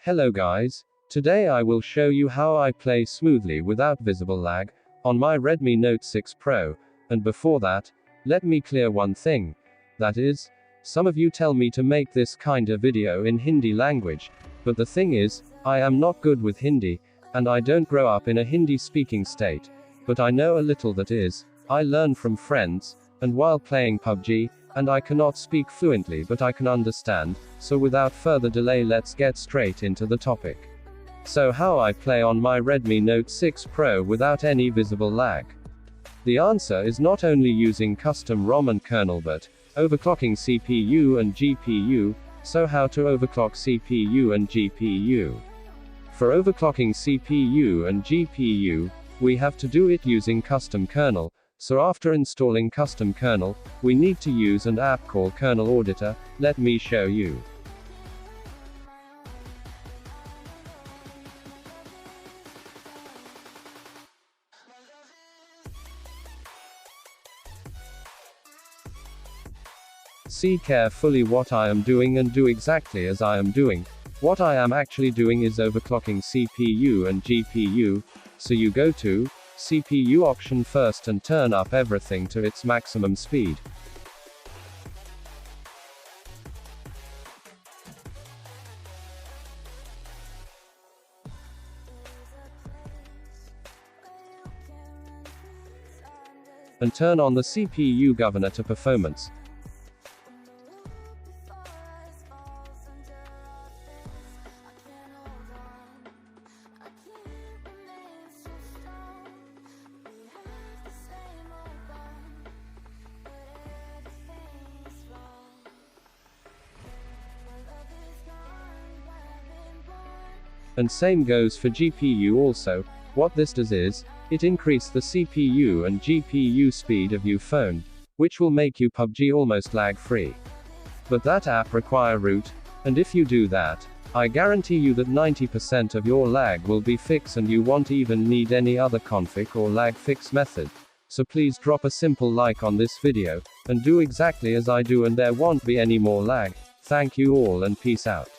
Hello guys, today I will show you how I play smoothly without visible lag, on my Redmi Note 6 Pro, and before that, let me clear one thing, that is, some of you tell me to make this kinda video in Hindi language, but the thing is, I am not good with Hindi, and I don't grow up in a Hindi speaking state, but I know a little that is, I learn from friends, and while playing Pubg, and I cannot speak fluently but I can understand, so without further delay let's get straight into the topic. So how I play on my Redmi Note 6 Pro without any visible lag? The answer is not only using custom ROM and kernel but overclocking CPU and GPU, so how to overclock CPU and GPU? For overclocking CPU and GPU, we have to do it using custom kernel. So after installing custom kernel, we need to use an app called Kernel Auditor. Let me show you. See carefully what I am doing and do exactly as I am doing. What I am actually doing is overclocking CPU and GPU, so you go to CPU option first and turn up everything to its maximum speed. And turn on the CPU governor to performance. And same goes for GPU also. What this does is, it increase the CPU and GPU speed of your phone, which will make you Pubg almost lag free. But that app require root, and if you do that, I guarantee you that 90% of your lag will be fixed and you won't even need any other config or lag fix method. So please drop a simple like on this video, and do exactly as I do and there won't be any more lag. Thank you all and peace out.